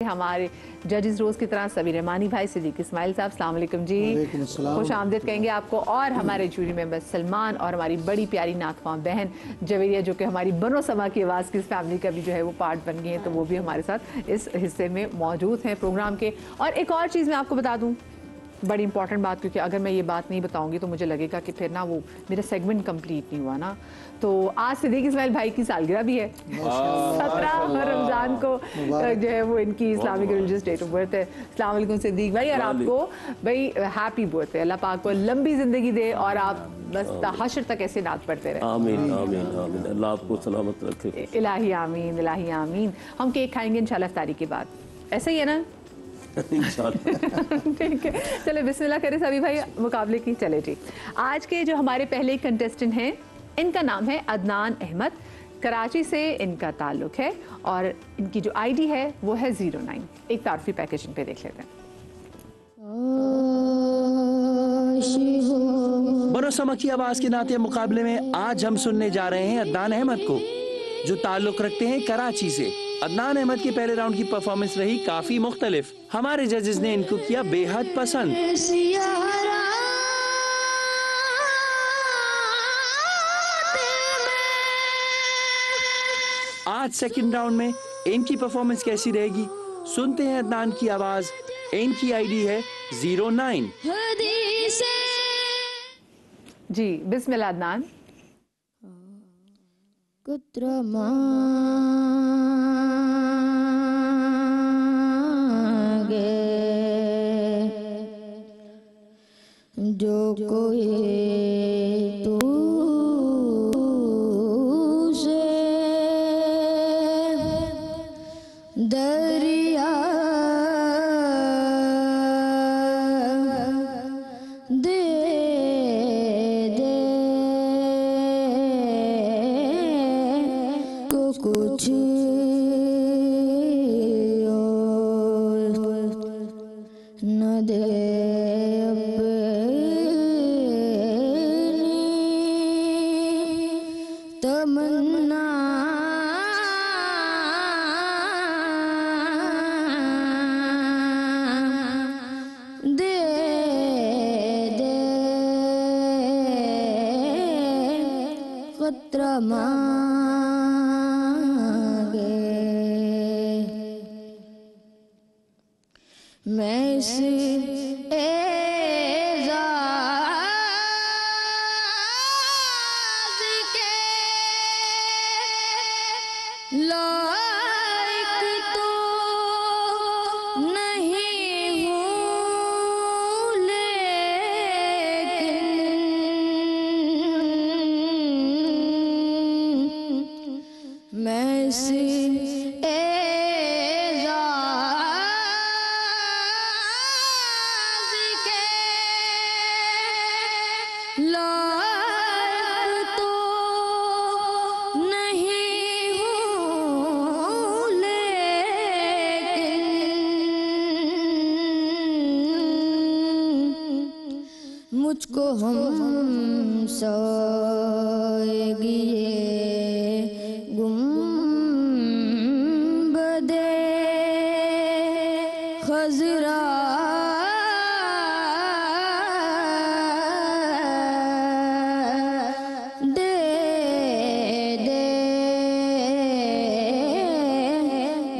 हमारे जजेस रोज की तरह सबीर रहमानी भाई, सिद्दीक इस्माइल साहब, अस्सलाम वालेकुम जी, खुश आमदीद कहेंगे आपको। और हमारे जूरी मेंबर सलमान और हमारी बड़ी प्यारी नातवां बहन जवेरिया, जो कि हमारी बनो समा की आवाज़ की इस फैमिली का भी जो है वो पार्ट बन गई है, तो वो भी हमारे साथ इस हिस्से में मौजूद हैं प्रोग्राम के। और एक और चीज़ मैं आपको बता दूँ, बड़ी इंपॉर्टेंट बात, क्योंकि अगर मैं ये बात नहीं बताऊंगी तो मुझे लगेगा कि फिर ना वो मेरा सेगमेंट कंप्लीट नहीं हुआ ना। तो आज सिद्दीक इस्माइल भाई की सालगिरह भी है, 17 रमज़ान को जो है वो इनकी Islamic religious date of birth है। अस्सलाम वालेकुम सिद्दीक भाई, और आपको भाई हैप्पी बर्थडे, अल्लाह पाक को लंबी ज़िंदगी दे और आप बस हशर तक ऐसे नात पढ़ते रहे। आमीन आमीन आमीन, अल्लाह आपको सलामत रखे। इलाही आमीन, इलाही आमीन। हम केक खाएंगे इंशाल्लाह इफ्तारी के बाद, ऐसा ही है ना? ठीक है, चले बिस्मिल्लाह करें सभी भाई मुकाबले की। चले जी, आज के जो हमारे पहले कंटेस्टेंट हैं, इनका नाम है अदनान अहमद, कराची से इनका ताल्लुक है और इनकी जो आईडी है वो है 09। एक तारफी पैकेजिंग पे देख लेते हैं। बरोसमा की आवाज के नाते मुकाबले में आज हम सुनने जा रहे हैं अदनान अहमद को, जो ताल्लुक रखते हैं कराची से। अदनान अहमद की पहले राउंड की परफॉर्मेंस रही काफी मुख्तलिफ। हमारे जजेस ने इनको किया बेहद पसंद। आज सेकंड राउंड में इनकी परफॉर्मेंस कैसी रहेगी, सुनते हैं अदनान की आवाज। इनकी आईडी है 09। जी बिस्मिल्लाह अदनान। जो कोई तू से दरिया दे दे को कुछ न दे तमन्ना दे दे खतरा मांगे मैं इस लायक तो नहीं हूँ, लेकिन मैं इस एज़ाज़ के लायक तो नहीं हूँ, लेकिन मुझको हम सोएगी गुंबदे खज़रा दे दे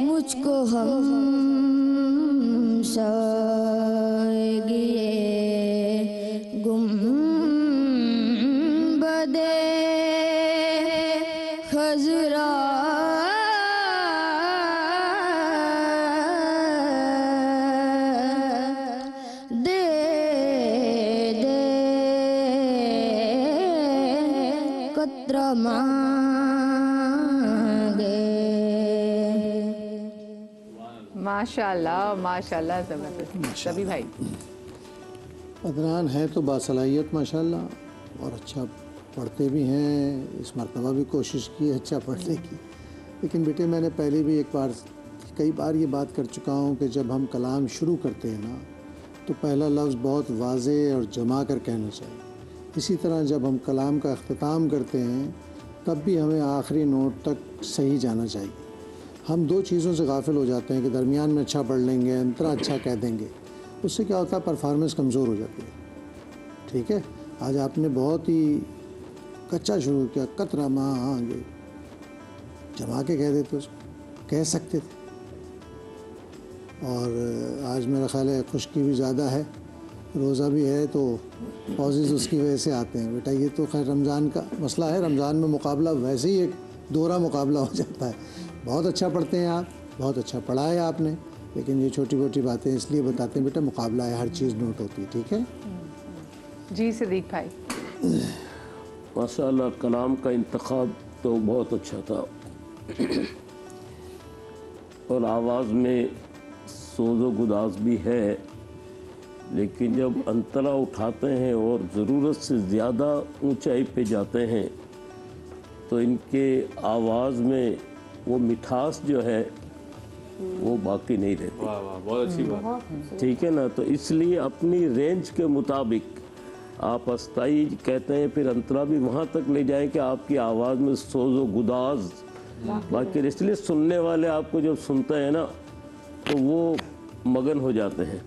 मुझको हम सोएगी गुंबदे खज़रा दे दे कतरा मांगे। माशाल्लाह माशाल्लाह, जबरदस्त सभी भाई। अदनान है तो बासलाहियत माशाल्लाह, और अच्छा पढ़ते भी हैं। इस मरतबा भी कोशिश की है अच्छा पढ़ने की, लेकिन बेटे मैंने पहले भी कई बार ये बात कर चुका हूँ कि जब हम कलाम शुरू करते हैं ना, तो पहला लफ्ज़ बहुत वाज़े और जमा कर कहना चाहिए। इसी तरह जब हम कलाम का अख्तिताम करते हैं तब भी हमें आखिरी नोट तक सही जाना चाहिए। हम दो चीज़ों से गाफिल हो जाते हैं कि दरमियान में अच्छा पढ़ लेंगे, अंतरा अच्छा कह देंगे, उससे क्या होता है परफॉर्मेंस कमज़ोर हो जाती है। ठीक है, आज आपने बहुत ही कच्चा शुरू किया, कतरा मांगे जमा के कह देते उसको, कह सकते थे। और आज मेरा ख्याल है खुश्की भी ज़्यादा है, रोज़ा भी है, तो पॉजेज़ उसकी वजह से आते हैं। बेटा ये तो खैर रमज़ान का मसला है, रमज़ान में मुकाबला वैसे ही एक दोहरा मुकाबला हो जाता है। बहुत अच्छा पढ़ते हैं आप, बहुत अच्छा पढ़ा है आपने, लेकिन ये छोटी मोटी बातें इसलिए बताते हैं बेटा मुकाबला है, हर चीज़ नोट होती है। ठीक है जी सिद्दीक भाई। माशाअल्लाह कलाम का इंतखाब तो बहुत अच्छा था और आवाज़ में सोज़ो गुदाज भी है, लेकिन जब अंतरा उठाते हैं और ज़रूरत से ज़्यादा ऊंचाई पे जाते हैं तो इनके आवाज़ में वो मिठास जो है वो बाकी नहीं रहती। वाह वाह, बहुत अच्छी बात। ठीक है ना, तो इसलिए अपनी रेंज के मुताबिक आप अस्थाई कहते हैं, फिर अंतरा भी वहाँ तक ले जाएं कि आपकी आवाज़ में सोज़ो गुदाज बाकी, इसलिए सुनने वाले आपको जब सुनते हैं ना तो वो मगन हो जाते हैं।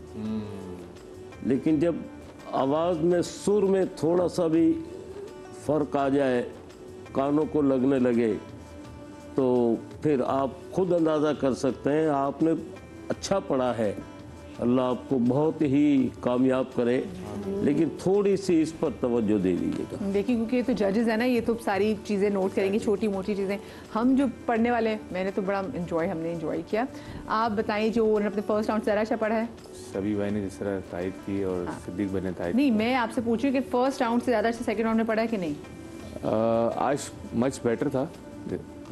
लेकिन जब आवाज़ में सुर में थोड़ा सा भी फ़र्क आ जाए, कानों को लगने लगे, तो फिर आप खुद अंदाज़ा कर सकते हैं आपने अच्छा पढ़ा है। अल्लाह आपको बहुत ही कामयाब करे, लेकिन थोड़ी सी इस पर तवज्जो दे दीजिएगा। देखिए क्योंकि ये तो जजेस है ना, ये तो सारी चीज़ें नोट करेंगे, छोटी मोटी चीज़ें। हम जो पढ़ने वाले हैं, मैंने तो बड़ा हमने इन्जॉय किया। आप बताइए जो उन्होंने अपने फर्स्ट राउंड से ज़रा अच्छा पढ़ा है। सभी भाई ने जिस तरह तायद की और सिद्दीक भाई ने तायद नहीं, मैं आपसे पूछ रही हूँ कि फर्स्ट राउंड से ज़्यादा अच्छा सेकंड राउंड में पढ़ा है कि नहीं? आज मच बेटर था,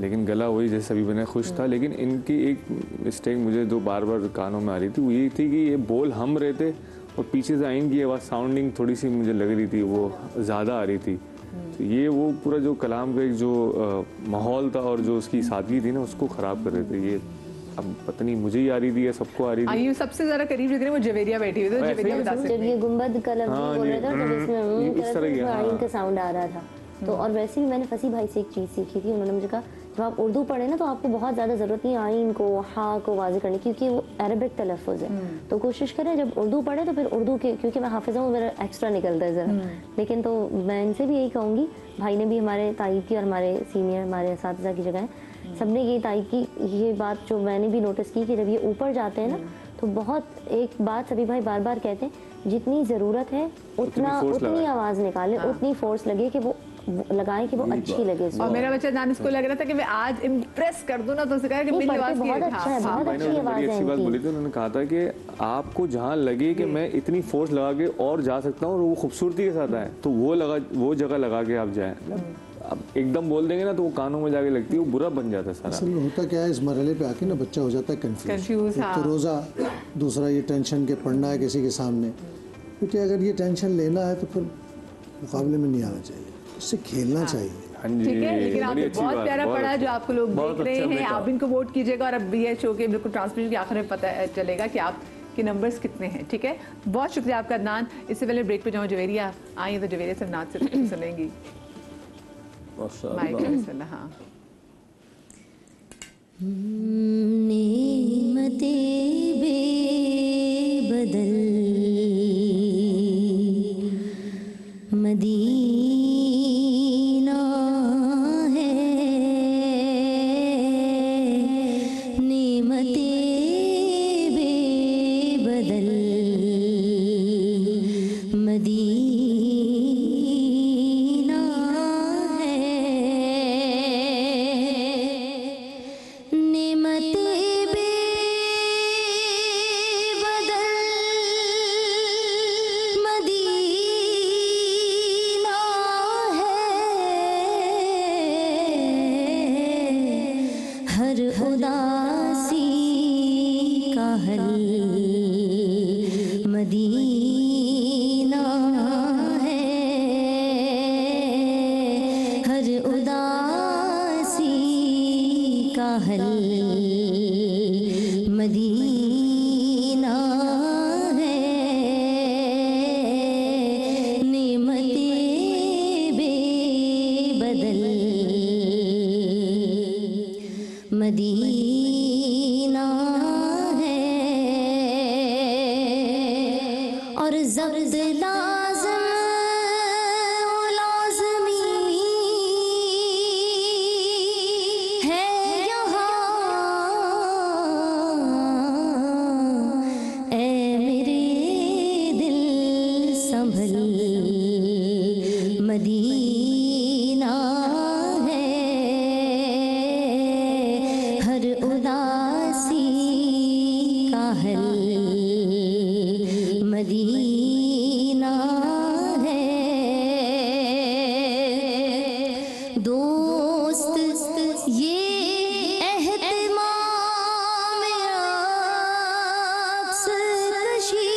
लेकिन गला वही जैसे सभी बने खुश था। लेकिन इनकी एक मिस्टेक मुझे जो बार बार कानों में आ रही थी वो ये थी कि ये बोल हम रहे थे और पीछे से आइन की आवाज़ साउंडिंग थोड़ी सी मुझे लग रही थी वो ज़्यादा आ रही थी। तो ये वो पूरा जो कलाम का एक जो माहौल था और जो उसकी सादगी थी ना उसको ख़राब कर रहे थे। ये अब पता नहीं मुझे ही आ रही थी या सबको आ रही थी। आइए सबसे ज़्यादा करीब जितने वो जवेरिया बैठी हुई थी, जवेरिया बता सकते जब ये गुंबद का लफ्ज़ हाँ, बोल रहा था तब इसमें इस तरह की, आइन का साउंड आ रहा था। तो और वैसे ही मैंने फसी भाई से एक चीज़ सीखी थी, उन्होंने मुझे कहा जब आप उर्दू पढ़े ना तो आपको बहुत ज़्यादा ज़रूरत नहीं आइन को हाँ को वाज़े करने, क्योंकि वो अरबिक तलफ़ुज़ है। तो कोशिश करें जब उर्दू पढ़े तो फिर उर्दू के, क्योंकि मैं हाफिज़ा हूँ, मेरा एक्स्ट्रा निकलता है ज़रा। लेकिन तो मैं इनसे भी यही कहूँगी, भाई ने भी हमारे तायद की और हमारे सीनियर हमारे असातिज़ा की जगह सबने ये तायद की, ये बात जो मैंने भी नोटिस की कि जब ये ऊपर जाते हैं ना तो बहुत एक बात सभी भाई बार बार कहते हैं, जितनी ज़रूरत है उतनी आवाज़ निकालें, उतनी फोर्स लगे कि वो लगाएं कि वो अच्छी लगे। और मेरा बच्चा दानिश को लग रहा था कि मैं आज इम्प्रेस कर दूं ना, तो उसने कहा कि मेरी आवाज़ बहुत अच्छा है, बहुत अच्छी आवाज़ है। अच्छी बात बोली थी, उन्होंने कहा था कि आपको जहाँ लगे कि मैं इतनी फोर्स लगा के और जा सकता हूँ और वो खूबसूरती के साथ आए तो वो जगह लगा के आप जाएं। अब एकदम बोल देंगे ना तो वो कानों में जाके लगती है, वो बुरा बन जाता है सारा। असल में होता क्या है, इस मरहले पे आके ना बच्चा हो जाता है कंफ्यूज। एक हाँ। तो रोज़ा, दूसरा ये टेंशन के पढ़ना है किसी के सामने, क्योंकि अगर ये टेंशन लेना है तो फिर मुकाबले में नहीं आना चाहिए, इससे खेलना चाहिए। हाँ जी, ठीक है, लेकिन आपने बहुत प्यारा पढ़ा जो आपको लोग देख रहे हैं, आप इनको वोट कीजिएगा और अब ये शो के बिल्कुल ट्रांसमिशन के आखिर में पता चलेगा कि आपके नंबर्स कितने हैं। ठीक है, बहुत शुक्रिया आपका अदनान। इससे पहले ब्रेक पे जाऊँ, जवेरिया आई तो जवेरिया से नाच से सुनेंगी। माशाअल्लाह। हाँ, नेमते बेबदल मदीना है, नेमते बेबदल मदीना है, नेमते बेबदल मदीना है, हर उदासी का हल मदीना है, हर उदासी का हल मदीना है, नेमते बेबदल मदीना और ज़ब्त लाज़िम लाज़मी है यहाँ। ऐ मेरे दिल संभल मदीना है, हर उदासी का हल मदीना है। दोस्त ये एहतिमाम अक्सरकशी,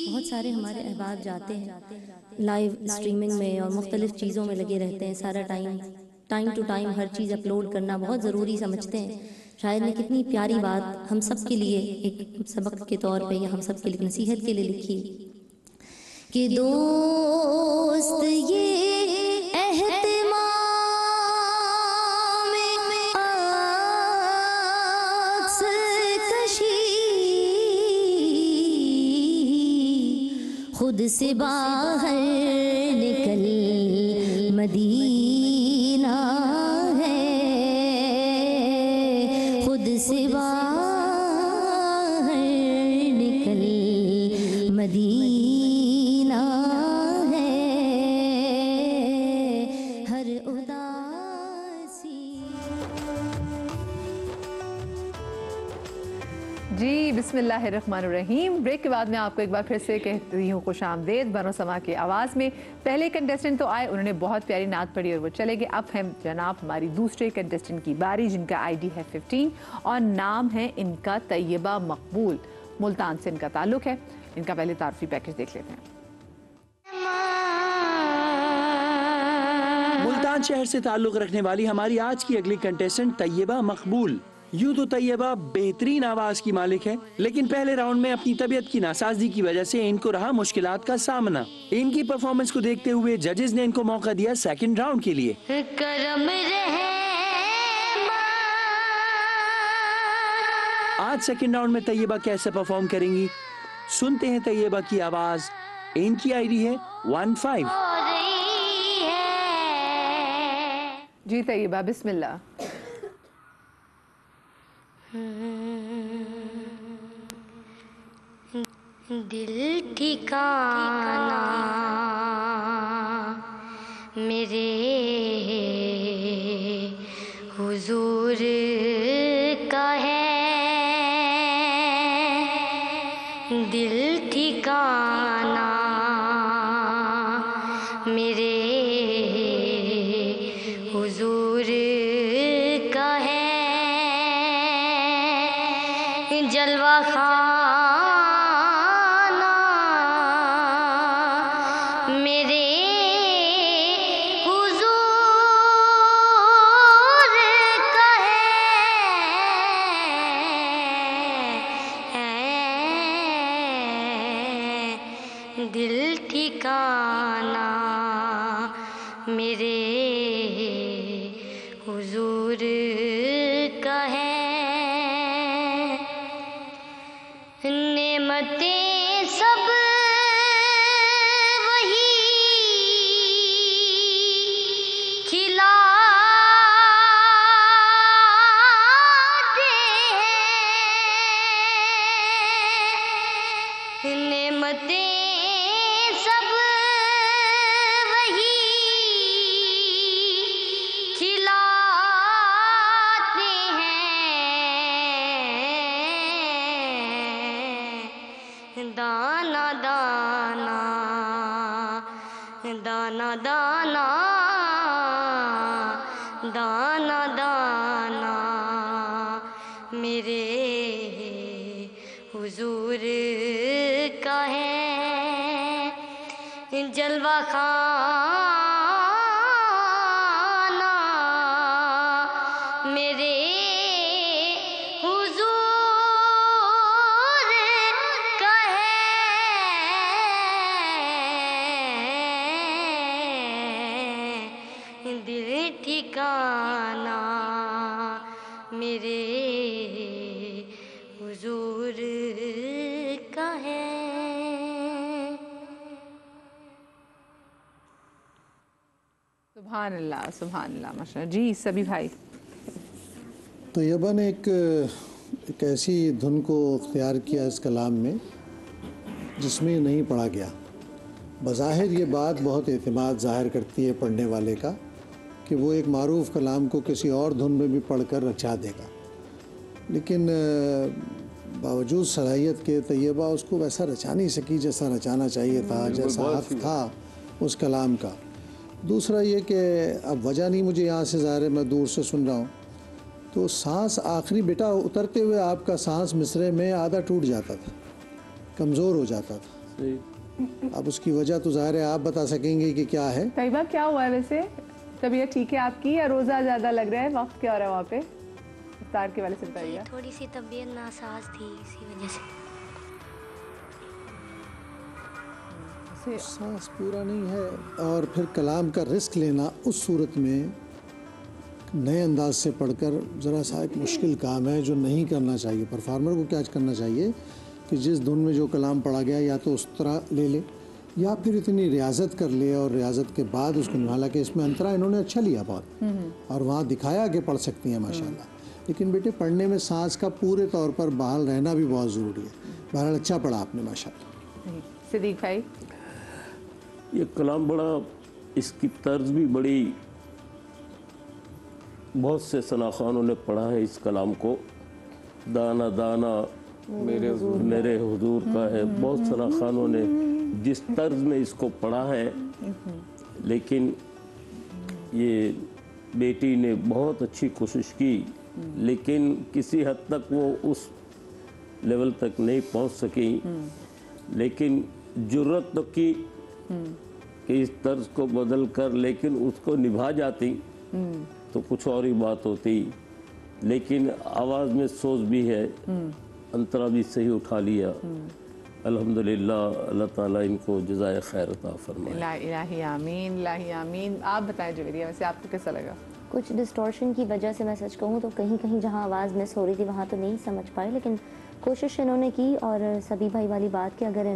बहुत सारे हमारे अहबाब जाते हैं लाइव स्ट्रीमिंग में और मुख्तलिफ चीज़ों में लगे रहते हैं। सारा टाइम टू टाइम हर चीज़ अपलोड करना बहुत ज़रूरी समझते हैं। शायद ने कितनी प्यारी बात हम सब के लिए एक सबक के तौर पे या हम सब के लिए नसीहत के लिए लिखी कि दोस्त ये एहतिमाम अक्सरकशी खुद से बाहर निकल मदीना है, खुद से बाहर निकल मदीना है, हर उदासी। जी बिस्मिल्लाहिर्रहमानिर्रहीम। ब्रेक के बाद मैं आपको एक बार फिर से कहती हूँ खुश आमदेद बनो समा की आवाज़ में। पहले कंटेस्टेंट तो आए, उन्होंने बहुत प्यारी नात पढ़ी और वो चले गए। अब हम जनाब हमारी दूसरे कंटेस्टेंट की बारी, जिनका आईडी है 15 और नाम है इनका तैयबा मकबूल। मुल्तान से इनका ताल्लुक़ है। इनका पहले तारफ़ी पैकेज देख लेते हैं। मुल्तान शहर से ताल्लुक़ रखने वाली हमारी आज की अगली कंटेस्टेंट तैयबा मकबूल। यूं तो तैयबा बेहतरीन आवाज की मालिक है, लेकिन पहले राउंड में अपनी तबीयत की नासाजी की वजह से इनको रहा मुश्किलात का सामना। इनकी परफॉर्मेंस को देखते हुए जजेस ने इनको मौका दिया सेकंड राउंड के लिए। करम आज सेकंड राउंड में तैयबा कैसे परफॉर्म करेंगी, सुनते हैं तैयबा की आवाज। इनकी आईडी है 15। जी तैयबा बिस्मिल्लाह। दिल ठिकाना मेरे हुजूर का है, दिल ठिकाना मेरे हुजूर का है, जलवा खाना मेरे हुजूर का है, दिल ठिकाना मेरे हुजूर का है। नेमतें सब वही खिलाते हैं, नेमतें सब वही खिलाते हैं, दाना दाना दाना दाना दाना दाना मेरे हुजूर का है, जलवा खाना मेरे हुजूर का है, दिल ठिकाना मेरे हुजूर सुभान अल्लाह माशाल्लाह। जी सभी भाई। तैयबा ने एक ऐसी धुन को अख्तियार किया इस कलाम में जिसमें नहीं पढ़ा गया। बज़ाहिर ये बात बहुत एतमाद ज़ाहिर करती है पढ़ने वाले का कि वो एक मारूफ़ कलाम को किसी और धुन में भी पढ़कर रचा देगा, लेकिन बावजूद सलाहियत के तैयबा उसको वैसा रचा नहीं सकी जैसा रचाना चाहिए था, जैसा हक़ था उस कलाम का। दूसरा ये कि अब वजह नहीं मुझे यहाँ से ज़ाहिर है, मैं दूर से सुन रहा हूँ, तो सांस आखिरी बेटा उतरते हुए आपका सांस मिसरे में आधा टूट जाता था, कमज़ोर हो जाता था। अब उसकी वजह तो ज़ाहिर है आप बता सकेंगे कि क्या है। तैयबा क्या हुआ है वैसे, तबीयत ठीक है आपकी या रोज़ा ज़्यादा लग रहा है, वक्त क्या हो रहा है वहाँ पे? इफ्तार के वाले से बताइए। थोड़ी सी तबीयत नासाज थी, इसी वजह से सांस पूरा नहीं है और फिर कलाम का रिस्क लेना उस सूरत में नए अंदाज से पढ़कर ज़रा सा एक मुश्किल काम है जो नहीं करना चाहिए। परफॉर्मर को क्या करना चाहिए कि जिस धुन में जो कलाम पढ़ा गया या तो उस तरह ले ले या फिर इतनी रियाजत कर ले और रियाजत के बाद उसको, हालांकि इसमें अंतरा इन्होंने अच्छा लिया बहुत और वहाँ दिखाया कि पढ़ सकती हैं माशाल्लाह, लेकिन बेटे पढ़ने में सांस का पूरे तौर पर बहाल रहना भी बहुत ज़रूरी है। बहरहाल अच्छा पढ़ा आपने माशाल्लाह। सिद्दीक भाई, ये कलाम बड़ा, इसकी तर्ज भी बड़ी, बहुत से सनाखानों ने पढ़ा है इस कलाम को। दाना दाना मेरे हुजूर का है, बहुत सनाखानों ने जिस तर्ज में इसको पढ़ा है, लेकिन ये बेटी ने बहुत अच्छी कोशिश की, लेकिन किसी हद तक वो उस लेवल तक नहीं पहुंच सकी, लेकिन जुर्रत तो की कि इस तर्ज को बदल कर लेकिन उसको निभा जाती तो कुछ और ही बात होती, लेकिन आवाज़ में सोच भी है, अंतरा भी सही उठा लिया। अल्हम्दुलिल्लाह, अल्लाह ताला इनको जज़ाए खैर अता फरमाए। इलाही आमीन, इलाही आमीन। आप बताएं जवेरिया, वैसे आपको कैसा लगा? कुछ डिस्टॉर्शन की वजह से मैं सच कहूँ तो कहीं कहीं जहाँ आवाज़ मिस हो रही थी वहाँ तो नहीं समझ पाए, लेकिन कोशिश इन्होंने की। और सभी भाई वाली बात कि अगर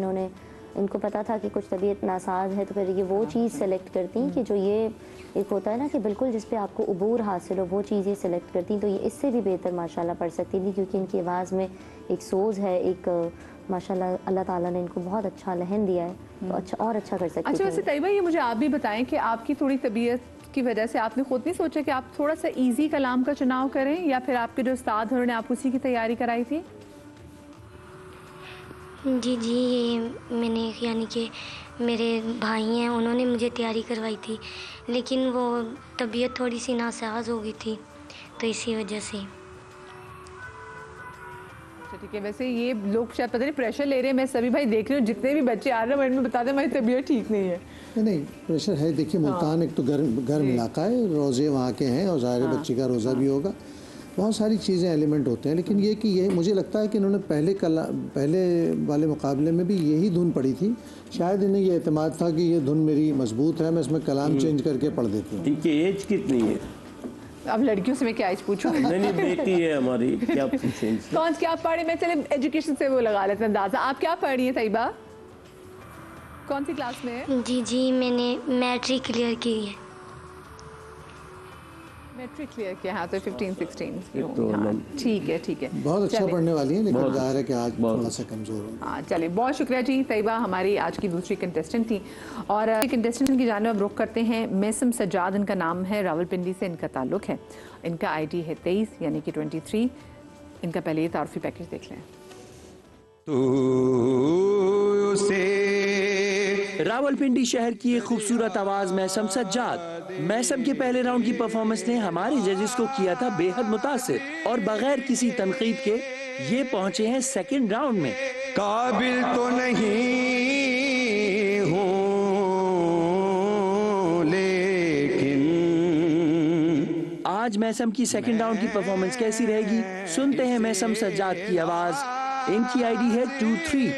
इनको पता था कि कुछ तबीयत नासाज है तो फिर ये वो चीज़ सेलेक्ट करती कि जो ये एक होता है ना कि बिल्कुल जिस पे आपको उबूर हासिल हो, वो चीज़ ये सेलेक्ट करती, तो ये इससे भी बेहतर माशाल्लाह पढ़ सकती थी, क्योंकि इनकी आवाज़ में एक सोज है, एक माशाल्लाह अल्लाह ताला ने इनको बहुत अच्छा लहन दिया है, तो अच्छा और अच्छा कर सकती। अच्छा वैसे तैयबा, ये मुझे आप भी बताएं कि आपकी थोड़ी तबीयत की वजह से आपने खुद नहीं सोचा कि आप थोड़ा सा इजी कलाम का चुनाव करें, या फिर आपके जो उस्ताद उन्होंने आपको उसी की तैयारी कराई थी? जी, ये मैंने, यानी कि मेरे भाई हैं, उन्होंने मुझे तैयारी करवाई थी, लेकिन वो तबीयत थोड़ी सी नासाज हो गई थी, तो इसी वजह से। अच्छा ठीक है। वैसे ये लोग शायद पता नहीं प्रेशर ले रहे हैं, मैं सभी भाई देख रही हूँ, जितने भी बच्चे आ रहे हैं में बता दें हमारी तबीयत ठीक नहीं है। नहीं प्रेशर है, देखिए मुल्तान एक तो गर्म इलाका है, रोज़े वहाँ के हैं और ज़ाहिर बच्चे का रोज़ा भी होगा, बहुत सारी चीज़ें एलिमेंट होते हैं, लेकिन ये कि ये मुझे लगता है कि इन्होंने पहले वाले मुकाबले में भी यही धुन पढ़ी थी, शायद इन्हें ये एतमाद था कि ये धुन मेरी मजबूत है, मैं इसमें कलाम चेंज करके पढ़ देती हूँ। इनकी एज कितनी है? अब लड़कियों से मैं क्या एज पूछूं? नहीं बेटी है हमारी, क्या पूछें? कौन क्या पढ़ी? मैं चले एजुकेशन से वो लगा लेते हैं अंदाजा। आप क्या पढ़ रही हैं तैयबा? कौन सी क्लास में है? जी मैंने मैट्रिक क्लियर की है। मैट्रिक क्लियर किया, हाँ तो 15-16 की होंगी। हाँ ठीक है। बहुत अच्छा पढ़ने वाली है, लेकिन जाहिर है कि आज थोड़ा सा कमज़ोर हो। हाँ चलिए, बहुत शुक्रिया जी। तैयबा हमारी आज की दूसरी कंटेस्टेंट थी, और कंटेस्टेंट की जानिब अब रुख करते हैं। मैसम सज्जाद इनका नाम है, रावलपिंडी से इनका ताल्लुक है, इनका ID है 23 यानी कि 23। इनका पहले ये तारफ़ी पैकेज देख लें। रावलपिंडी शहर की एक खूबसूरत आवाज मैसम सज्जाद। मैसम के पहले राउंड की परफॉर्मेंस ने हमारे जजेस को किया था बेहद मुतासिर, और बगैर किसी तनकीद के ये पहुंचे हैं सेकंड राउंड में। काबिल तो नहीं हूँ लेकिन आज मैसम की सेकंड राउंड की परफॉर्मेंस कैसी रहेगी, सुनते हैं मैसम सज्जाद की आवाज। इनकी ID है 23।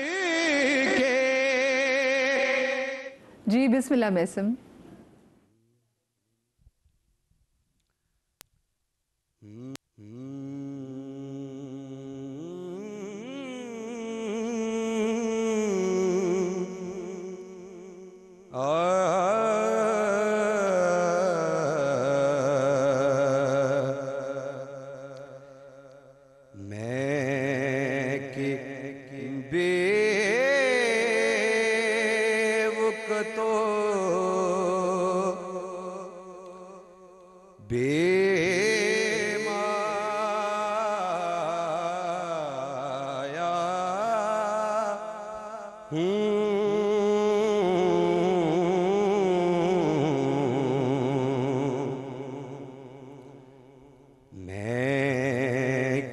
जी बिस्मिल्लाह मैसम। मैं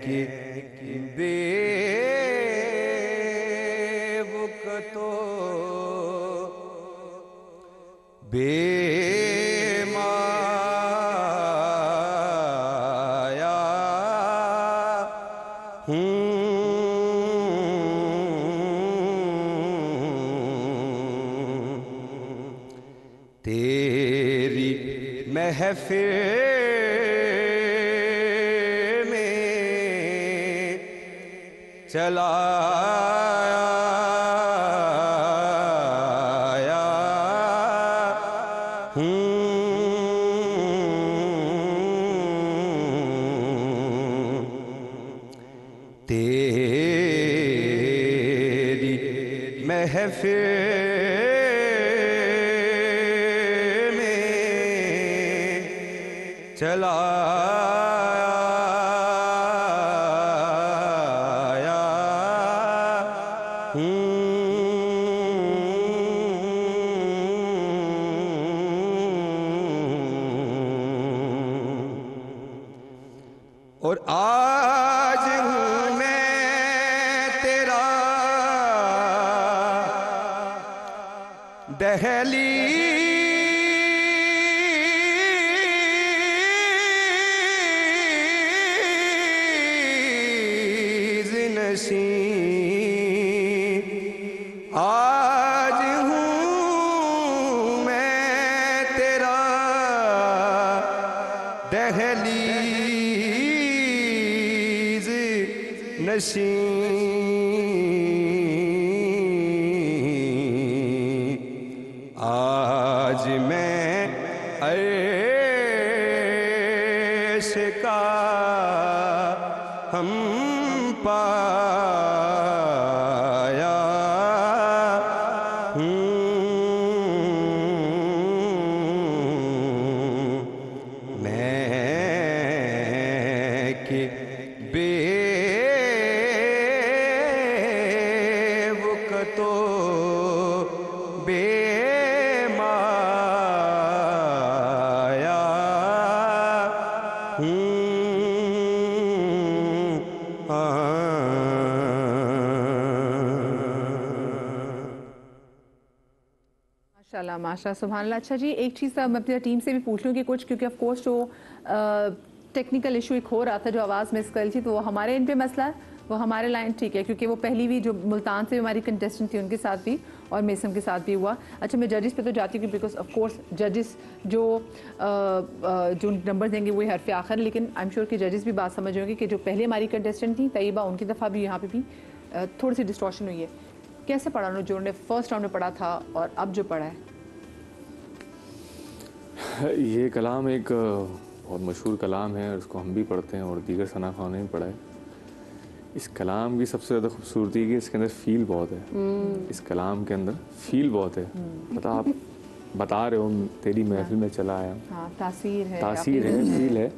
कि बेवक तो बेमाया तेरी महफिल में चला आया तेरी महफिल में चला आया और आज हूँ मैं तेरा दहलीज़ नशीं आज हूँ मैं तेरा दहलीज़ नशीं आज मैं अर्श का हम पाया मैं कि बेवक तो बेमाया माशाल्लाह माशा सुभानअल्लाह। अच्छा जी, एक चीज़ मैं अपनी टीम से भी पूछ लूँ कि कुछ, क्योंकि ऑफ कोर्स जो टेक्निकल इशू एक हो रहा था, जो आवाज़ मिस कर थी, तो वो हमारे इन पे मसला है, वो हमारे लाइन ठीक है, क्योंकि वो पहली भी जो मुल्तान से हमारी कंटेस्टेंट थी उनके साथ भी और मेसम के साथ भी हुआ। अच्छा, मैं जजेस पे तो जाती हूँ बिकॉज ऑफ कोर्स जजेस जो नंबर देंगे वही हरफ आखिर, लेकिन आई एम श्योर कि जजेस भी बात समझ होंगे कि जो पहले हमारी कंटेस्टेंट थी तैयबा, उनकी दफ़ा भी यहाँ पे भी थोड़ी सी डिस्टॉर्शन हुई है। कैसे पढ़ा जो उन्होंने फर्स्ट राउंड में पढ़ा था और अब जो पढ़ा है? ये कलाम एक बहुत मशहूर कलाम है और इसको हम भी पढ़ते हैं और दीगर सनाखाओं ने भी पढ़ा है। इस कलाम की सबसे ज़्यादा खूबसूरती है कि इसके अंदर फ़ील बहुत है। इस कलाम के अंदर फ़ील बहुत है। पता आप बता रहे हो तेरी महफिल में चला आया, हाँ, तासीर है, फ़ील है।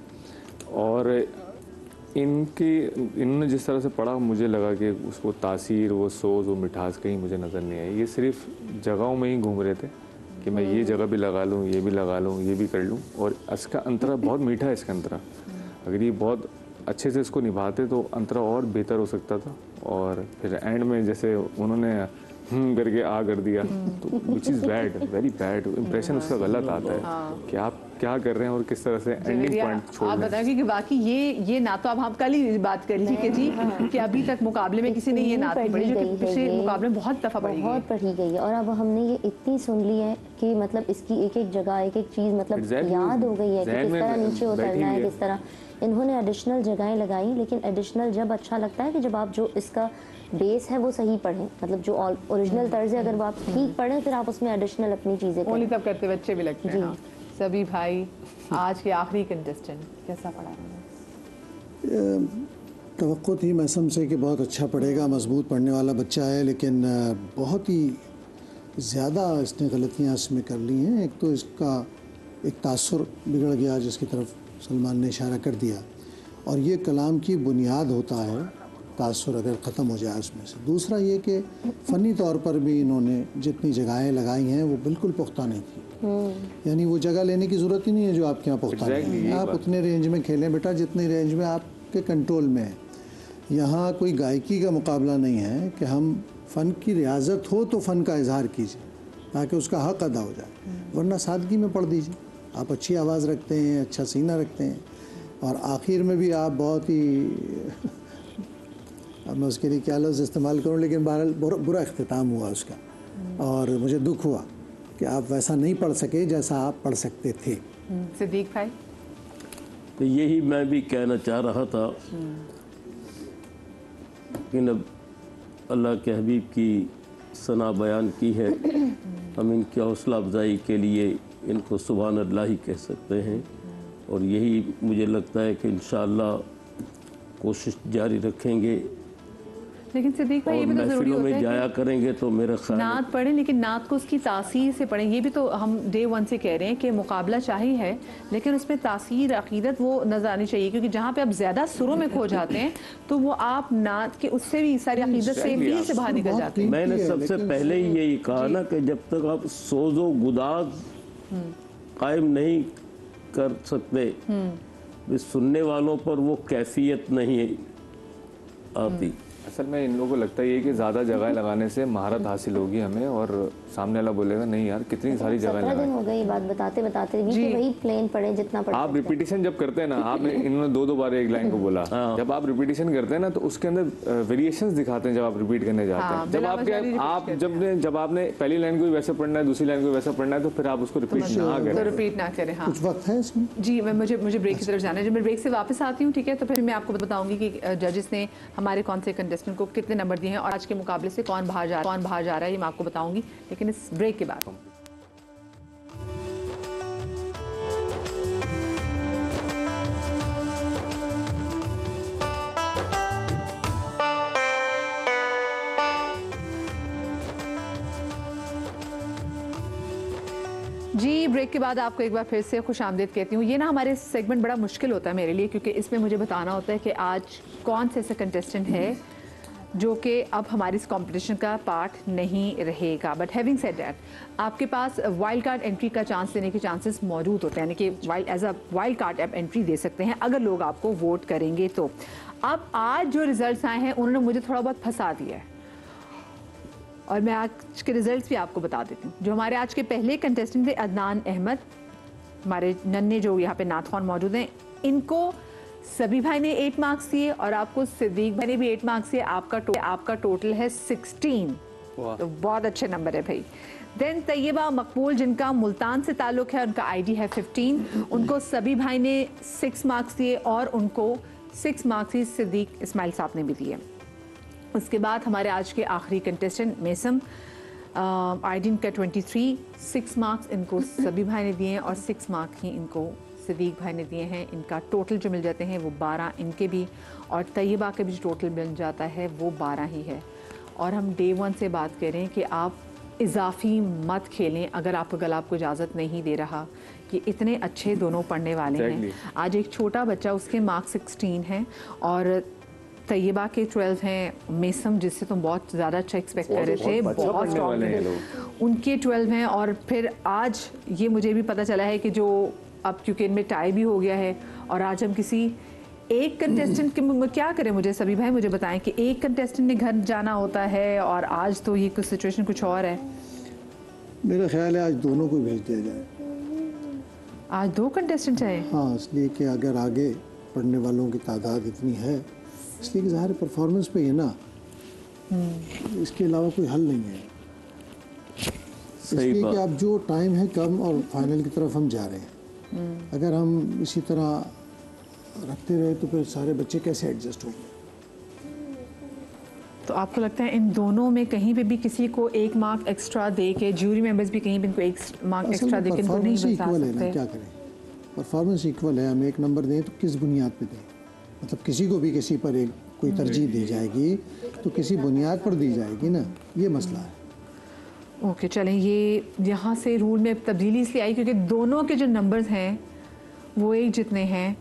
और इन्होंने जिस तरह से पढ़ा, मुझे लगा कि उसको तासीर, वो सोच, वो मिठास कहीं मुझे नज़र नहीं आई। ये सिर्फ जगहों में ही घूम रहे थे कि मैं ये जगह भी लगा लूँ, ये भी लगा लूँ, ये भी कर लूँ। और इसका अंतरा बहुत मीठा है। इसका अंतरा अगर ये बहुत अच्छे से इसको निभाते तो अंतरा और बेहतर हो सकता था। और फिर एंड में जैसे उन्होंने करके आ कर दिया, तो which is bad, very bad. Impression उसका गलत आता है कि आप क्या कर रहे हैं और किस तरह से एंडिंग पॉइंट छोड़ रहे हैं। आप बताएं कि बाकी ये ना तो अब हम कल ही बात कर ली कि जी कि अभी तक मुकाबले में किसी ने ये नात नहीं पढ़ी, जो कि पिछले मुकाबले में बहुत दफ़ा पढ़ी गई है। और अब हमने ये इतनी सुन ली है कि मतलब इसकी एक एक जगह एक एक चीज़ मतलब याद हो गई है कि किस तरह नीचे उतरना है, किस तरह इन्होंने एडिशनल जगहें लगाई। लेकिन एडिशनल जब अच्छा लगता है कि जब आप जो इसका बेस है वो सही पढ़ें, मतलब जो ओरिजिनल तर्ज है अगर वो आप ठीक पढ़ें, फिर आप उसमें एडिशनल अपनी चीज़ें ओनली तब करते हुए अच्छे भी लगते हैं। सभी भाई, आज के आखिरी कंटेस्टेंट कैसा पढ़ा रहे हैं? तवक्को थी मैसम से कि बहुत अच्छा पढ़ेगा, मजबूत पढ़ने वाला बच्चा है, लेकिन बहुत ही ज़्यादा इसने गलतियाँ इसमें कर ली हैं। एक तो इसका एक तासुर बिगड़ गया जिसकी तरफ सलमान ने इशारा कर दिया, और ये कलाम की बुनियाद होता है तासुर अगर ख़त्म हो जाए उसमें से। दूसरा ये कि फ़नी तौर पर भी इन्होंने जितनी जगहें लगाई हैं वो बिल्कुल पुख्ता नहीं थी। यानी वो जगह लेने की ज़रूरत ही नहीं है जो आपके यहाँ पुख्ता नहीं है। आप उतने रेंज में खेलें बेटा जितनी रेंज में आपके कंट्रोल में है। यहाँ कोई गायकी का मुकाबला नहीं है कि हम फ़न की रियाजत हो तो फ़न का इजहार कीजिए ताकि उसका हक़ अदा हो जाए, वरना सादगी में पढ़ दीजिए। आप अच्छी आवाज़ रखते हैं, अच्छा सीना रखते हैं, और आखिर में भी आप बहुत ही अब मैं उसके लिए क्या लफ्ज़ इस्तेमाल करूं, लेकिन बहरहाल बुरा इख्तिताम हुआ उसका, और मुझे दुख हुआ कि आप वैसा नहीं पढ़ सके जैसा आप पढ़ सकते थे। सिद्दीक भाई, तो यही मैं भी कहना चाह रहा था कि अब अल्लाह के हबीब की सना बयान की है, हम इनकी हौसला अफजाई के लिए इनको सुभान अल्लाह ही कह सकते हैं, और यही मुझे लगता है कि इंशाअल्लाह कोशिश जारी रखेंगे। लेकिन सिद्दीक भाई ये भी तो ज़रूरी होता है में जाया करेंगे तो मेरा ख्याल नात पढ़ें, लेकिन नात को उसकी तासीर से पढ़ें। ये भी तो हम डे वन से कह रहे हैं कि मुकाबला चाही है, लेकिन उसमें तासीर अकीदत वो नज़र आनी चाहिए, क्योंकि जहाँ पे आप ज़्यादा सुरों में खो जाते हैं तो वो आप नात के उससे भी सारी अकीदत से भी से बाहर निकल जाते हैं। मैंने सबसे पहले ही यही कहा ना कि जब तक आप सोजो गुदाज कायम नहीं कर सकते, सुनने वालों पर वो कैफियत नहीं आती। असल में इन लोगों को लगता है कि ज़्यादा जगह लगाने से महारत हासिल होगी हमें, और सामने वाला बोलेगा नहीं यार कितनी सारी जगह लगाई। 17 दिन हो गए ये बात बताते बताते भी कि वही प्लेन पढ़े जितना पढ़े। आप रिपीटिशन जब करते हैं ना, आपने इन्होंने दो बार एक लाइन को बोला, जब आप रिपीटिशन करते हैं ना तो उसके अंदर वेरिएशंस दिखाते हैं जब आप रिपीट करने जाते हैं। जब आपने पहली लाइन को भी वैसे पढ़ना है, दूसरी लाइन को वैसे पढ़ना है, तो फिर आप उसको रिपीट ना करें। कुछ वक्त है इसमें जी, मुझे ब्रेक की तरफ जाना है। जब मैं ब्रेक से वापस आती हूँ, ठीक है, तो फिर मैं आपको बताऊंगी कि जजेस ने हमारे कौन से कंटेस्टेंट को कितने नंबर दिए हैं और आज के मुकाबले से कौन बाहर जा रहा है, ये मैं आपको बताऊंगी, लेकिन इस ब्रेक के बाद। जी, ब्रेक के बाद आपको एक बार फिर से खुश आमदीद कहती हूँ। ये ना हमारे सेगमेंट बड़ा मुश्किल होता है मेरे लिए, क्योंकि इसमें मुझे बताना होता है कि आज कौन से ऐसे कंटेस्टेंट है जो कि अब हमारे इस कंपटीशन का पार्ट नहीं रहेगा। बट हैविंग सेड दैट, आपके पास वाइल्ड कार्ड एंट्री का चांस देने के चांसेस मौजूद होते हैं, यानी कि एज अ वाइल्ड कार्ड आप एंट्री दे सकते हैं अगर लोग आपको वोट करेंगे तो। अब आज जो रिजल्ट्स आए हैं उन्होंने मुझे थोड़ा बहुत फंसा दिया है, और मैं आज के रिजल्ट्स भी आपको बता देती हूँ। जो हमारे आज के पहले कंटेस्टेंट थे अदनान अहमद, हमारे नन्हे जो यहाँ पे नात खान मौजूद हैं, इनको सभी भाई ने 8 मार्क्स दिए और आपको सिद्दीक भाई ने भी 8 मार्क्स दिए। आपका टोटल है 16, तो बहुत अच्छे नंबर है भाई। देन तैयबा मकबूल, जिनका मुल्तान से ताल्लुक है, उनका आईडी है 15, उनको सभी भाई ने 6 मार्क्स दिए और उनको 6 मार्क्स ही सिद्दीक इस्माइल साहब ने भी दिए। उसके बाद हमारे आज के आखिरी कंटेस्टेंट मेसम, आईडी इनका 23, 6 मार्क्स इनको सभी भाई ने दिए हैं और 6 मार्क्स ही इनको सिद्दीक भाई ने दिए हैं। इनका टोटल जो मिल जाते हैं वो 12 इनके भी, और तैयबा के भी जो टोटल मिल जाता है वो 12 ही है। और हम डे 1 से बात करें कि आप इजाफी मत खेलें अगर आपको गला आपको इजाज़त नहीं दे रहा, कि इतने अच्छे दोनों पढ़ने वाले हैं। आज एक छोटा बच्चा, उसके मार्क्स 16 हैं और तैयबा के 12 हैं, मेसम जिससे तुम बहुत ज़्यादा अच्छा एक्सपेक्ट कर रहे थे, बहुत स्ट्रॉन्ग है, उनके 12 हैं। और फिर आज ये मुझे भी पता चला है कि जो अब क्योंकि इनमें टाई भी हो गया है, और आज हम किसी एक कंटेस्टेंट के क्या करें, मुझे सभी भाई मुझे बताएं कि एक कंटेस्टेंट ने घर जाना होता है और आज तो ये कुछ सिचुएशन कुछ और है। मेरा ख्याल है आज दोनों को भेज दिया जाए। आज 2 कंटेस्टेंट हैं? हाँ, इसलिए कि अगर आगे पढ़ने वालों की तादाद इतनी है, इसलिए कि ज़ाहिर परफॉर्मेंस पे है ना, इसके अलावा कोई हल नहीं है। इसलिए कि अब जो टाइम है कम और फाइनल की तरफ हम जा रहे हैं, अगर हम इसी तरह रखते रहे तो फिर सारे बच्चे कैसे एडजस्ट होंगे। तो आपको लगता है इन दोनों में कहीं पे भी किसी को 1 मार्क एक्स्ट्रा दे के, जूरी मेंबर्स भी कहीं पे इनको 1 मार्क एक्स्ट्रा दे के इनको नहीं बता सकते? क्या करें, परफॉर्मेंस इक्वल है, हम 1 नंबर दें तो किस बुनियाद पे दें? मतलब किसी को भी किसी पर एक कोई तरजीह दी जाएगी तो किसी बुनियाद पर दी जाएगी ना, ये मसला है। ओके, चलें, ये यहाँ से रूल में तब्दीली इसलिए आई क्योंकि दोनों के जो नंबर्स हैं वो एक जितने हैं।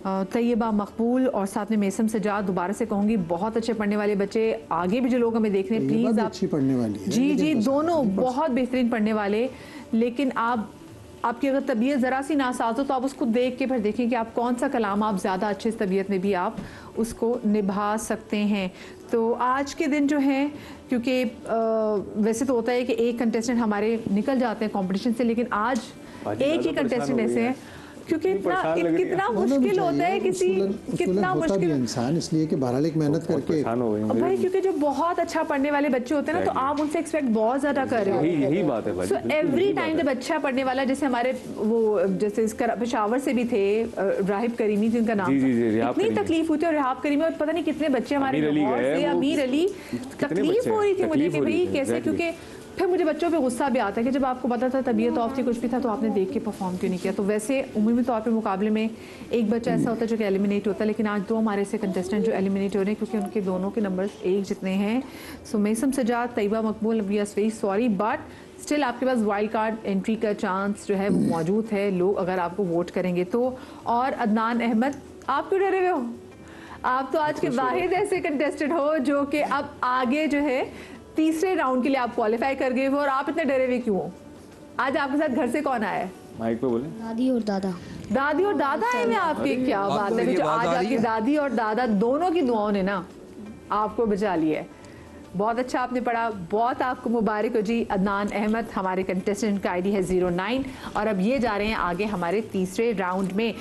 तैयबा, मकबूल और साथ में मेसम सजाद, दोबारा से कहूँगी बहुत अच्छे पढ़ने वाले बच्चे, आगे भी जो लोग हमें देख रहे हैं प्लीज़ आप अच्छी पढ़ने वाली है, जी जी दोनों बहुत बेहतरीन पढ़ने वाले, लेकिन आपकी अगर तबीयत ज़रा सी नासाज हो तो आप उसको देख के फिर देखें कि आप कौन सा कलाम आप ज़्यादा अच्छे इस तबीयत में भी आप उसको निभा सकते हैं। तो आज के दिन जो है, क्योंकि वैसे तो होता है कि एक कंटेस्टेंट हमारे निकल जाते हैं कंपटीशन से, लेकिन आज एक ही कंटेस्टेंट ऐसे हैं क्योंकि कितना मुश्किल होता है किसी कितना मुश्किल इंसान, इसलिए कि बहरहाल एक मेहनत करके भाई, क्योंकि जो बहुत अच्छा पढ़ने वाले बच्चे होते हैं ना, तो आप उनसे एक्सपेक्ट बहुत ज्यादा कर रहे हो। यही बात है भाई। सो एवरी टाइम जब अच्छा पढ़ने वाला, जैसे हमारे वो जैसे पेशावर से भी थे राहिब करीमी जिनका नाम था, इतनी तकलीफ हुई थी, और राहिब करीमी और पता नहीं कितने बच्चे हमारे अमीर अली, तकलीफ हो रही थी मुझे कि भाई कैसे, क्योंकि फिर मुझे बच्चों पे गुस्सा भी आता है कि जब आपको पता था तबीयत ऑफ थी, कुछ भी था, तो आपने देख के परफॉर्म क्यों नहीं किया। तो वैसे उमूमी तौर पे मुकाबले में एक बच्चा ऐसा होता है जो कि एलिमिनेट होता है, लेकिन आज दो हमारे से कंटेस्टेंट जो एलिमिनेट हो रहे हैं क्योंकि उनके दोनों के नंबर्स एक जितने हैं। सो मेसम Sajjad, Tayyaba, Maqbool, we are very sorry but still आपके पास वाइल्ड कार्ड एंट्री का चांस जो है वो मौजूद है, लोग अगर आपको वोट करेंगे तो। और अदनान अहमद, आप क्यों डरे हुए हो? आप तो आज के वाहिद ऐसे कंटेस्टेंट हो जो कि अब आगे जो है तीसरे राउंड के लिए आप क्वालिफाई कर गए हो, और आप इतने डरे हुए क्यों हो? आज आपके साथ घर से कौन आया है? माइक पे बोले। दादी और दादा। दादी और दादा आए हैं आपके, क्या बात है। जो आज आपकी दादी और दादा दोनों की दुआओं ने ना आपको बचा लिया है। बहुत अच्छा आपने पढ़ा, बहुत आपको मुबारक हो जी। अदनान अहमद हमारे कंटेस्टेंट का आईडी है 09, और अब ये जा रहे हैं आगे हमारे तीसरे राउंड में।